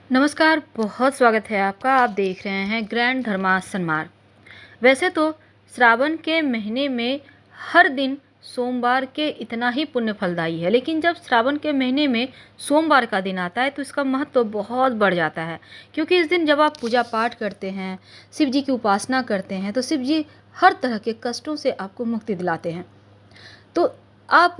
नमस्कार, बहुत स्वागत है आपका। आप देख रहे हैं ग्रैंड धर्मासन मार्ग। वैसे तो श्रावण के महीने में हर दिन सोमवार के इतना ही पुण्य फलदायी है, लेकिन जब श्रावण के महीने में सोमवार का दिन आता है तो इसका महत्व बहुत बढ़ जाता है। क्योंकि इस दिन जब आप पूजा पाठ करते हैं, शिव जी की उपासना करते हैं, तो शिव जी हर तरह के कष्टों से आपको मुक्ति दिलाते हैं। तो आप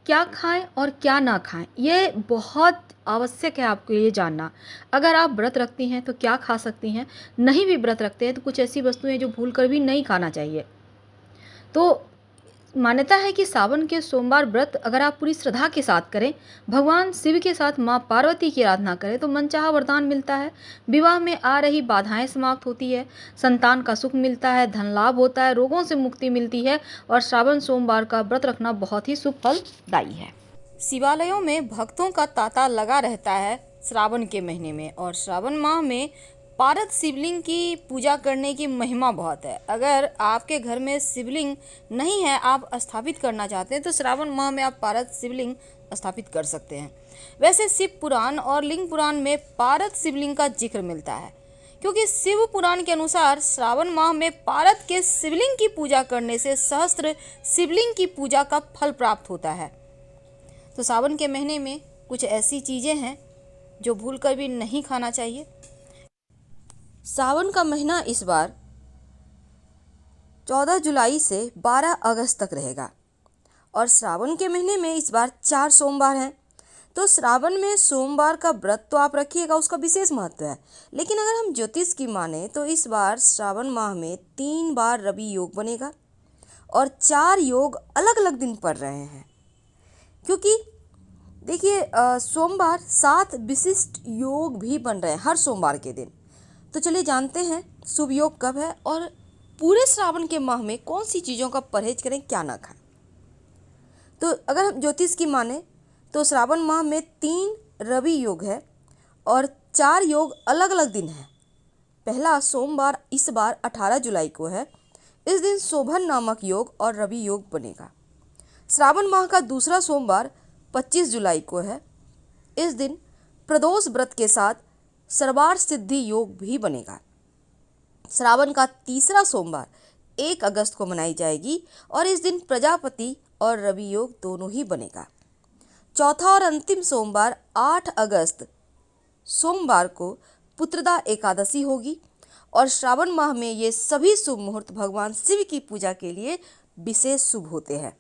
क्या खाएं और क्या ना खाएं, ये बहुत आवश्यक है आपको ये जानना। अगर आप व्रत रखती हैं तो क्या खा सकती हैं, नहीं भी व्रत रखते हैं तो कुछ ऐसी वस्तुएं जो भूल कर भी नहीं खाना चाहिए। तो मान्यता है कि सावन के सोमवार व्रत अगर आप पूरी श्रद्धा के साथ करें, भगवान शिव के साथ माँ पार्वती की आराधना करें तो मनचाहा वरदान मिलता है। विवाह में आ रही बाधाएं समाप्त होती है, संतान का सुख मिलता है, धन लाभ होता है, रोगों से मुक्ति मिलती है और श्रावण सोमवार का व्रत रखना बहुत ही शुभ फलदायी है। शिवालयों में भक्तों का तांता लगा रहता है श्रावण के महीने में, और श्रावण माह में पारद शिवलिंग की पूजा करने की महिमा बहुत है। अगर आपके घर में शिवलिंग नहीं है, आप स्थापित करना चाहते हैं, तो श्रावण माह में आप पारद शिवलिंग स्थापित कर सकते हैं। वैसे शिव पुराण और लिंग पुराण में पारद शिवलिंग का जिक्र मिलता है, क्योंकि शिव पुराण के अनुसार श्रावण माह में पारद के शिवलिंग की पूजा करने से सहस्त्र शिवलिंग की पूजा का फल प्राप्त होता है। तो सावन के महीने में कुछ ऐसी चीज़ें हैं जो भूल कर भी नहीं खाना चाहिए। सावन का महीना इस बार 14 जुलाई से 12 अगस्त तक रहेगा, और श्रावण के महीने में इस बार 4 सोमवार हैं। तो श्रावण में सोमवार का व्रत तो आप रखिएगा, उसका विशेष महत्व है। लेकिन अगर हम ज्योतिष की माने तो इस बार श्रावण माह में 3 बार रवि योग बनेगा और 4 योग अलग अलग दिन पड़ रहे हैं। क्योंकि देखिए, सोमवार 7 विशिष्ट योग भी बन रहे हैं हर सोमवार के दिन। तो चलिए जानते हैं शुभ योग कब है और पूरे श्रावण के माह में कौन सी चीज़ों का परहेज करें, क्या ना खाएं। तो अगर हम ज्योतिष की माने तो श्रावण माह में 3 रवि योग है और 4 योग अलग अलग दिन है। पहला सोमवार इस बार 18 जुलाई को है। इस दिन शोभन नामक योग और रवि योग बनेगा। श्रावण माह का दूसरा सोमवार 25 जुलाई को है। इस दिन प्रदोष व्रत के साथ सर्वार सिद्धि योग भी बनेगा। श्रावण का तीसरा सोमवार 1 अगस्त को मनाई जाएगी और इस दिन प्रजापति और रवि योग दोनों ही बनेगा। चौथा और अंतिम सोमवार 8 अगस्त सोमवार को पुत्रदा एकादशी होगी, और श्रावण माह में ये सभी शुभ मुहूर्त भगवान शिव की पूजा के लिए विशेष शुभ होते हैं।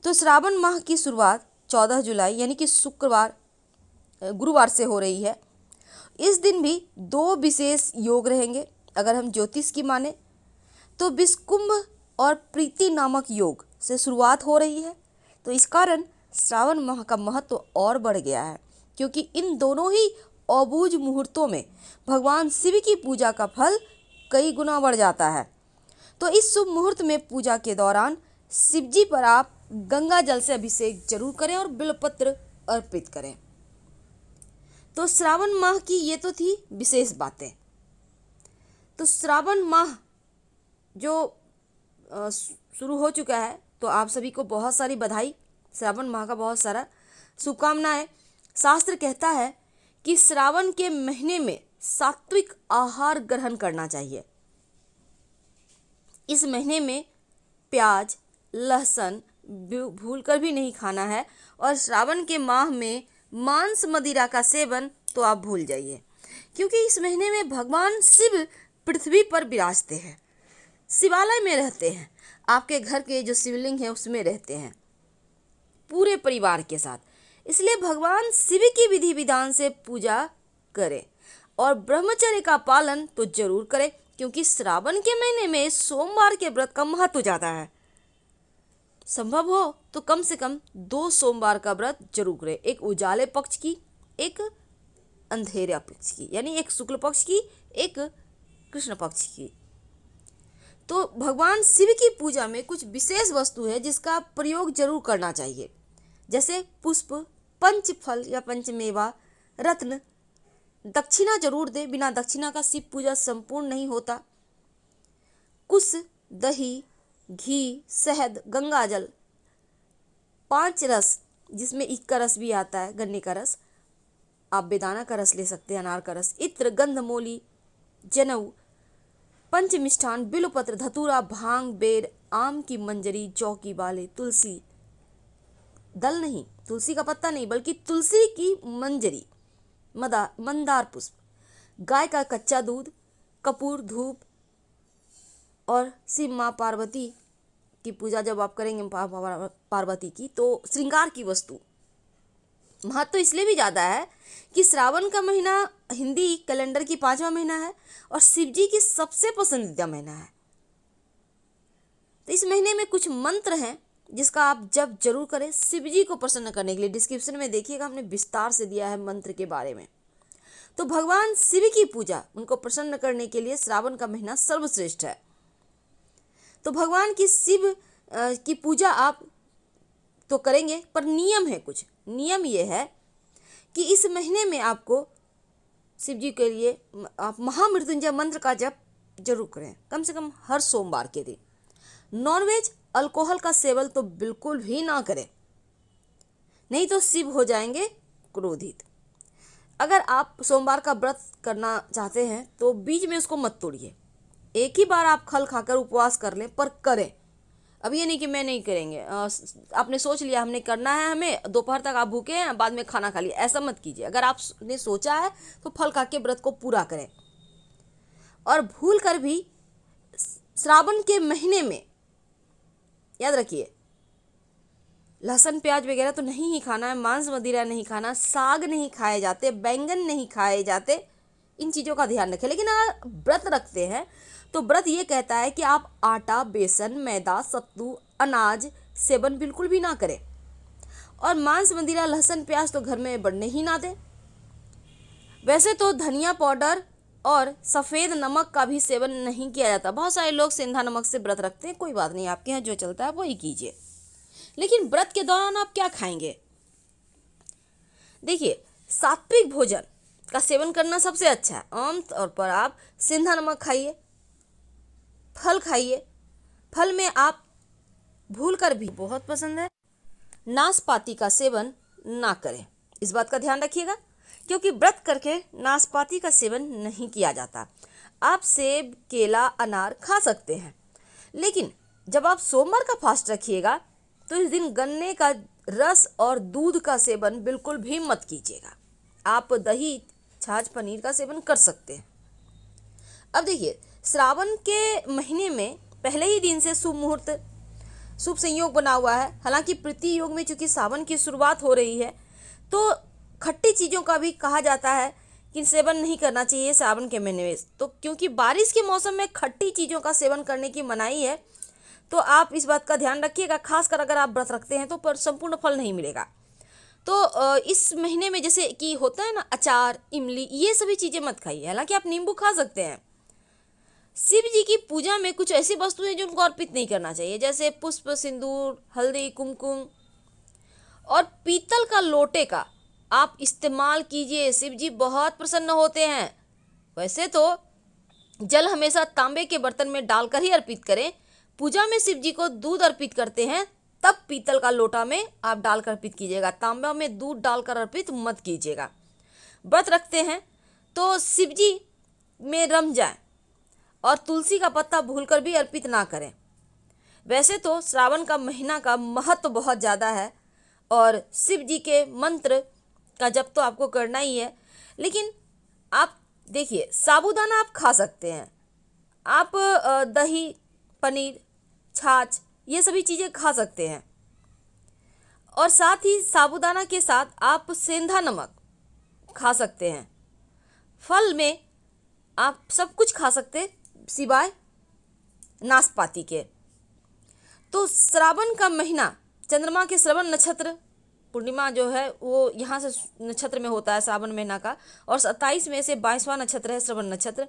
तो श्रावण माह की शुरुआत 14 जुलाई यानी कि शुक्रवार गुरुवार से हो रही है। इस दिन भी 2 विशेष योग रहेंगे। अगर हम ज्योतिष की माने तो विषकुंभ और प्रीति नामक योग से शुरुआत हो रही है। तो इस कारण श्रावण माह का महत्व और बढ़ गया है, क्योंकि इन दोनों ही अबूझ मुहूर्तों में भगवान शिव की पूजा का फल कई गुना बढ़ जाता है। तो इस शुभ मुहूर्त में पूजा के दौरान शिव जी पर आप गंगा जल से अभिषेक जरूर करें और बिल्वपत्र अर्पित करें। तो श्रावण माह की ये तो थी विशेष बातें। तो श्रावण माह जो शुरू हो चुका है, तो आप सभी को बहुत सारी बधाई, श्रावण माह का बहुत सारा शुभकामनाएं। शास्त्र कहता है कि श्रावण के महीने में सात्विक आहार ग्रहण करना चाहिए। इस महीने में प्याज, लहसुन भूल कर भी नहीं खाना है, और श्रावण के माह में मांस मदिरा का सेवन तो आप भूल जाइए, क्योंकि इस महीने में भगवान शिव पृथ्वी पर विराजते हैं, शिवालय में रहते हैं। आपके घर के जो शिवलिंग है उसमें रहते हैं पूरे परिवार के साथ। इसलिए भगवान शिव की विधि विधान से पूजा करें और ब्रह्मचर्य का पालन तो जरूर करें, क्योंकि श्रावण के महीने में सोमवार के व्रत का महत्व ज्यादा है। संभव हो तो कम से कम 2 सोमवार का व्रत जरूर करें, एक उजाले पक्ष की, एक अंधेरे पक्ष की, यानी एक शुक्ल पक्ष की, एक कृष्ण पक्ष की। तो भगवान शिव की पूजा में कुछ विशेष वस्तु है जिसका प्रयोग जरूर करना चाहिए, जैसे पुष्प, पंच फल या पंचमेवा, रत्न। दक्षिणा जरूर दे, बिना दक्षिणा का शिव पूजा संपूर्ण नहीं होता। कुश, दही, घी, शहद, गंगाजल, 5 रस जिसमें ईख का रस भी आता है, गन्ने का रस, आप बेदाना का रस ले सकते हैं, अनार का रस, इत्र, गंधमौली, जनेऊ, पंच मिष्ठान, बिल्वपत्र, धतूरा, भांग, बेर, आम की मंजरी, जौ की बाले, तुलसी दल नहीं, तुलसी का पत्ता नहीं, बल्कि तुलसी की मंजरी, मंदार पुष्प, गाय का कच्चा दूध, कपूर, धूप और शिव माँ पार्वती की पूजा जब आप करेंगे पार्वती की, तो श्रृंगार की वस्तु। महत्व तो इसलिए भी ज़्यादा है कि श्रावण का महीना हिंदी कैलेंडर की 5वां महीना है और शिव जी की सबसे पसंदीदा महीना है। तो इस महीने में कुछ मंत्र हैं जिसका आप जब जरूर करें शिव जी को प्रसन्न करने के लिए। डिस्क्रिप्शन में देखिएगा, हमने विस्तार से दिया है मंत्र के बारे में। तो भगवान शिव की पूजा, उनको प्रसन्न करने के लिए श्रावण का महीना सर्वश्रेष्ठ है। तो भगवान की शिव की पूजा आप तो करेंगे, पर नियम है कुछ। नियम ये है कि इस महीने में आपको शिव जी के लिए आप महामृत्युंजय मंत्र का जप जरूर करें, कम से कम हर सोमवार के दिन। नॉनवेज, अल्कोहल का सेवन तो बिल्कुल भी ना करें, नहीं तो शिव हो जाएंगे क्रोधित। अगर आप सोमवार का व्रत करना चाहते हैं तो बीच में उसको मत तोड़िए। एक ही बार आप खल खाकर उपवास कर लें, पर करें। अब ये नहीं कि मैं नहीं करेंगे, आपने सोच लिया हमने करना है, हमें दोपहर तक आप भूखे हैं, बाद में खाना खा लिया, ऐसा मत कीजिए। अगर आपने सोचा है तो फल खा के व्रत को पूरा करें। और भूल कर भी श्रावण के महीने में याद रखिए, लहसुन प्याज वगैरह तो नहीं ही खाना है, मांस मदिरा नहीं खाना, साग नहीं खाए जाते, बैंगन नहीं खाए जाते, इन चीज़ों का ध्यान रखें। लेकिन अगर व्रत रखते हैं तो व्रत ये कहता है कि आप आटा, बेसन, मैदा, सत्तू, अनाज सेवन बिल्कुल भी ना करें। और मांस मदिरा, लहसुन प्याज तो घर में बढ़ने ही ना दें। वैसे तो धनिया पाउडर और सफ़ेद नमक का भी सेवन नहीं किया जाता। बहुत सारे लोग सेंधा नमक से व्रत रखते हैं, कोई बात नहीं, आपके यहाँ जो चलता है वही कीजिए। लेकिन व्रत के दौरान आप क्या खाएंगे? देखिए, सात्विक भोजन का सेवन करना सबसे अच्छा है। आमतौर पर आप सेंधा नमक खाइए, फल खाइए। फल में आप भूल कर भी, बहुत पसंद है, नाशपाती का सेवन ना करें। इस बात का ध्यान रखिएगा, क्योंकि व्रत करके नाशपाती का सेवन नहीं किया जाता। आप सेब, केला, अनार खा सकते हैं, लेकिन जब आप सोमवार का फास्ट रखिएगा तो इस दिन गन्ने का रस और दूध का सेवन बिल्कुल भी मत कीजिएगा। आप दही, छाछ, पनीर का सेवन कर सकते हैं। अब देखिए, श्रावण के महीने में पहले ही दिन से शुभ मुहूर्त, शुभ संयोग बना हुआ है। हालांकि प्रति योग में चूंकि सावन की शुरुआत हो रही है, तो खट्टी चीज़ों का भी कहा जाता है कि सेवन नहीं करना चाहिए सावन के महीने में। तो क्योंकि बारिश के मौसम में खट्टी चीज़ों का सेवन करने की मनाही है, तो आप इस बात का ध्यान रखिएगा। खासकर अगर आप व्रत रखते हैं तो पर संपूर्ण फल नहीं मिलेगा। तो इस महीने में जैसे कि होता है ना, अचार, इमली, ये सभी चीज़ें मत खाइए। हालांकि आप नींबू खा सकते हैं। शिव जी की पूजा में कुछ ऐसी वस्तुएं जो उनको अर्पित नहीं करना चाहिए, जैसे पुष्प, सिंदूर, हल्दी, कुमकुम और पीतल का लोटे का आप इस्तेमाल कीजिए। शिव जी बहुत प्रसन्न होते हैं। वैसे तो जल हमेशा तांबे के बर्तन में डालकर ही अर्पित करें। पूजा में शिव जी को दूध अर्पित करते हैं, तब पीतल का लोटा में आप डालकर अर्पित कीजिएगा। तांबा में दूध डालकर अर्पित मत कीजिएगा। व्रत रखते हैं तो शिव जी में रम जाए, और तुलसी का पत्ता भूलकर भी अर्पित ना करें। वैसे तो श्रावण का महीना का महत्व बहुत ज़्यादा है और शिव जी के मंत्र का जप तो आपको करना ही है। लेकिन आप देखिए, साबूदाना आप खा सकते हैं, आप दही, पनीर, छाछ, ये सभी चीज़ें खा सकते हैं। और साथ ही साबूदाना के साथ आप सेंधा नमक खा सकते हैं। फल में आप सब कुछ खा सकते हैं सिवाय नाशपाती के। तो श्रावण का महीना चंद्रमा के श्रवण नक्षत्र पूर्णिमा जो है वो यहाँ से नक्षत्र में होता है श्रावण महीना का, और 27 में से 22वां नक्षत्र है श्रवण नक्षत्र।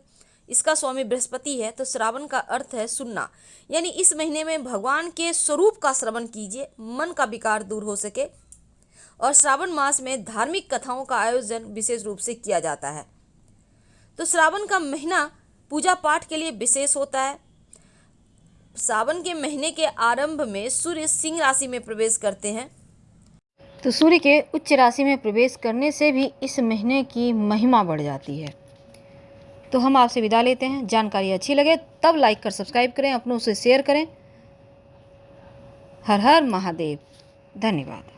इसका स्वामी बृहस्पति है। तो श्रावण का अर्थ है सुनना, यानी इस महीने में भगवान के स्वरूप का श्रवण कीजिए, मन का विकार दूर हो सके। और श्रावण मास में धार्मिक कथाओं का आयोजन विशेष रूप से किया जाता है। तो श्रावण का महीना पूजा पाठ के लिए विशेष होता है। सावन के महीने के आरंभ में सूर्य सिंह राशि में प्रवेश करते हैं। तो सूर्य के उच्च राशि में प्रवेश करने से भी इस महीने की महिमा बढ़ जाती है। तो हम आपसे विदा लेते हैं। जानकारी अच्छी लगे तब लाइक कर सब्सक्राइब करें, अपनों से शेयर करें। हर हर महादेव। धन्यवाद।